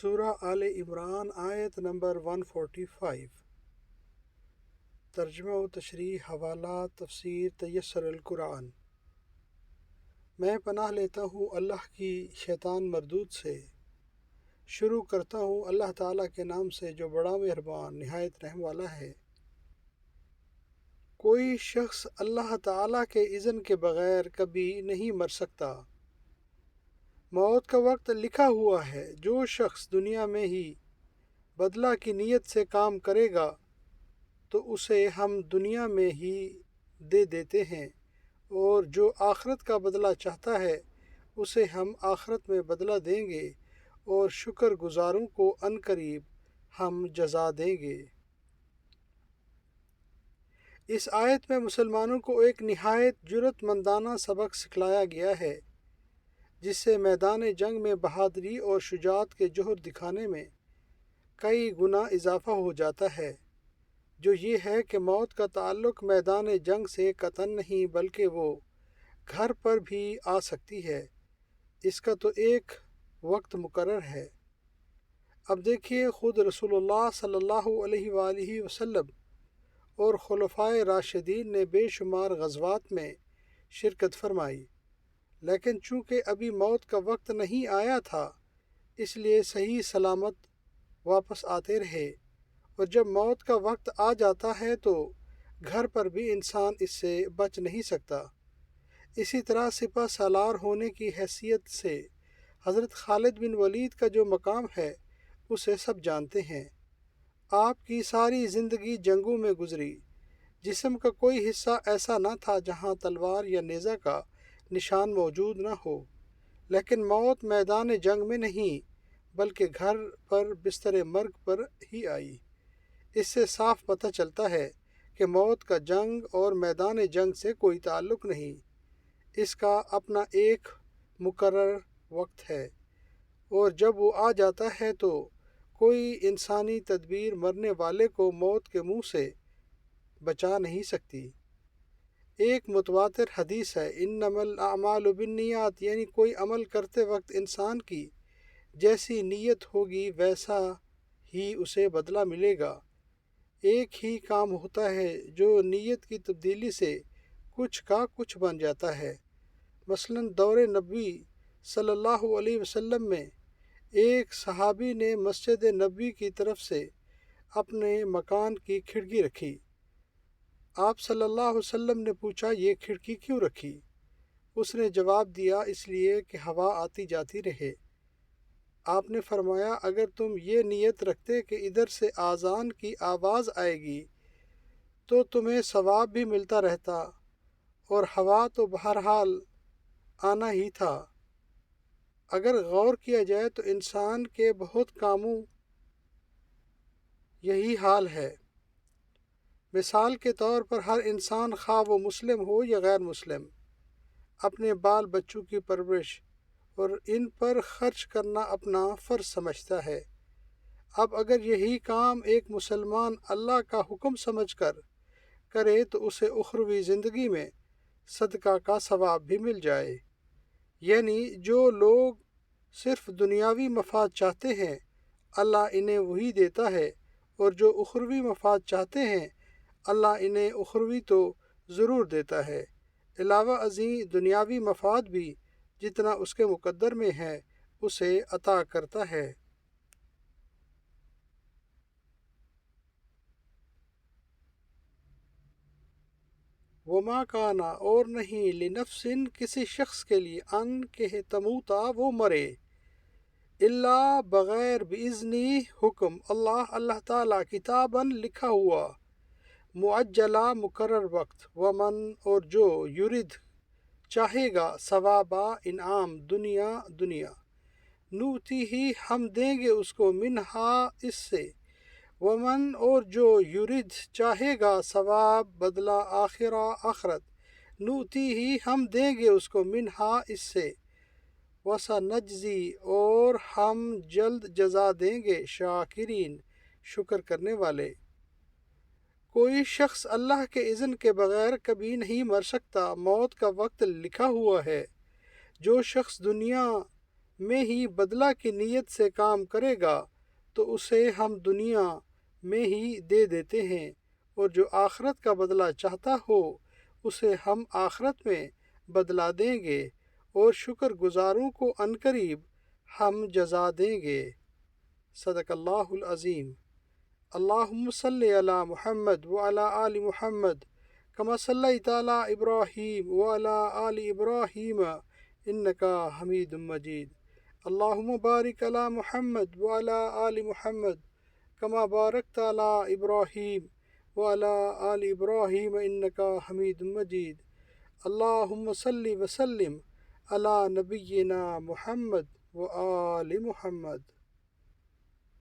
سورہ آل عمران آیت نمبر 145۔ ترجمہ و تشریح، حوالہ تفسیر تیسر القرآن۔ میں پناہ لیتا ہوں اللہ کی شیطان مردود سے۔ شروع کرتا ہوں اللہ تعالیٰ کے نام سے جو بڑا مہربان نہایت رحم والا ہے۔ کوئی شخص اللہ تعالیٰ کے اذن کے بغیر کبھی نہیں مر سکتا۔ موت کا وقت لکھا ہوا ہے۔ جو شخص دنیا میں ہی بدلہ کی نیت سے کام کرے گا تو اسے ہم دنیا میں ہی دے دیتے ہیں، اور جو آخرت کا بدلہ چاہتا ہے اسے ہم آخرت میں بدلہ دیں گے، اور شکر گزاروں کو عنقریب ہم جزا دیں گے۔ اس آیت میں مسلمانوں کو ایک نہایت جرأت مندانہ سبق سکھلایا گیا ہے، جس سے میدان جنگ میں بہادری اور شجاعت کے جوہر دکھانے میں کئی گنا اضافہ ہو جاتا ہے، جو یہ ہے کہ موت کا تعلق میدان جنگ سے قطعاً نہیں بلکہ وہ گھر پر بھی آ سکتی ہے۔ اس کا تو ایک وقت مقرر ہے۔ اب دیکھیے، خود رسول اللہ صلی اللہ علیہ وآلہ وسلم اور خلفائے راشدین نے بے شمار غزوات میں شرکت فرمائی، لیکن چونکہ ابھی موت کا وقت نہیں آیا تھا اس لیے صحیح سلامت واپس آتے رہے، اور جب موت کا وقت آ جاتا ہے تو گھر پر بھی انسان اس سے بچ نہیں سکتا۔ اسی طرح سپہ سالار ہونے کی حیثیت سے حضرت خالد بن ولید کا جو مقام ہے اسے سب جانتے ہیں۔ آپ کی ساری زندگی جنگوں میں گزری۔ جسم کا کوئی حصہ ایسا نہ تھا جہاں تلوار یا نیزہ کا نشان موجود نہ ہو، لیکن موت میدان جنگ میں نہیں بلکہ گھر پر بستر مرگ پر ہی آئی۔ اس سے صاف پتہ چلتا ہے کہ موت کا جنگ اور میدان جنگ سے کوئی تعلق نہیں۔ اس کا اپنا ایک مقرر وقت ہے، اور جب وہ آ جاتا ہے تو کوئی انسانی تدبیر مرنے والے کو موت کے منہ سے بچا نہیں سکتی۔ ایک متواتر حدیث ہے، انما الاعمال بالنیات، یعنی کوئی عمل کرتے وقت انسان کی جیسی نیت ہوگی ویسا ہی اسے بدلہ ملے گا۔ ایک ہی کام ہوتا ہے جو نیت کی تبدیلی سے کچھ کا کچھ بن جاتا ہے۔ مثلا دور نبوی صلی اللہ علیہ وسلم میں ایک صحابی نے مسجد نبوی کی طرف سے اپنے مکان کی کھڑکی رکھی۔ آپ صلی اللہ علیہ وسلم نے پوچھا، یہ کھڑکی کیوں رکھی؟ اس نے جواب دیا، اس لیے کہ ہوا آتی جاتی رہے۔ آپ نے فرمایا، اگر تم یہ نیت رکھتے کہ ادھر سے آذان کی آواز آئے گی تو تمہیں ثواب بھی ملتا رہتا، اور ہوا تو بہرحال آنا ہی تھا۔ اگر غور کیا جائے تو انسان کے بہت کاموں یہی حال ہے۔ مثال کے طور پر ہر انسان، خواہ وہ مسلم ہو یا غیر مسلم، اپنے بال بچوں کی پرورش اور ان پر خرچ کرنا اپنا فرض سمجھتا ہے۔ اب اگر یہی کام ایک مسلمان اللہ کا حکم سمجھ کر کرے تو اسے اخروی زندگی میں صدقہ کا ثواب بھی مل جائے۔ یعنی جو لوگ صرف دنیاوی مفاد چاہتے ہیں اللہ انہیں وہی دیتا ہے، اور جو اخروی مفاد چاہتے ہیں اللہ انہیں اخروی تو ضرور دیتا ہے۔ علاوہ ازیں دنیاوی مفاد بھی جتنا اس کے مقدر میں ہے اسے عطا کرتا ہے۔ وما کانا، اور نہیں، لنفس، کسی شخص کے لیے، ان کہ تموتا، وہ مرے، الا بغیر باذنی، حکم اللہ تعالیٰ، کتاباً لکھا ہوا، معجلا، مقرر وقت، ومن، اور جو، یرد، چاہے گا، ثوابا، انعام، دنیا، نوتی ہی، ہم دیں گے اس کو، منہا، اس سے، ومن، اور جو، یرد، چاہے گا، ثواب، بدلہ، آخرت، نوتی ہی، ہم دیں گے اس کو، منہا، اس سے، وسنجزی، اور ہم جلد جزا دیں گے، شاکرین، شکر کرنے والے۔ کوئی شخص اللہ کے اذن کے بغیر کبھی نہیں مر سکتا۔ موت کا وقت لکھا ہوا ہے۔ جو شخص دنیا میں ہی بدلہ کی نیت سے کام کرے گا تو اسے ہم دنیا میں ہی دے دیتے ہیں، اور جو آخرت کا بدلہ چاہتا ہو اسے ہم آخرت میں بدلہ دیں گے، اور شکر گزاروں کو عنقریب ہم جزا دیں گے۔ صدق اللہ العظیم۔ اللہم صلی علی محمد وعلی آل محمد کما صلیت علی ابراہیم وعلی آل ابراہیم انکا حمید مجید۔ اللہم بارک علی محمد وعلی آل محمد کما بارکت علی ابراہیم وعلی آل ابراہیم انکا حمید مجید۔ اللہم صلی وسلم علی نبینا محمد وآل محمد۔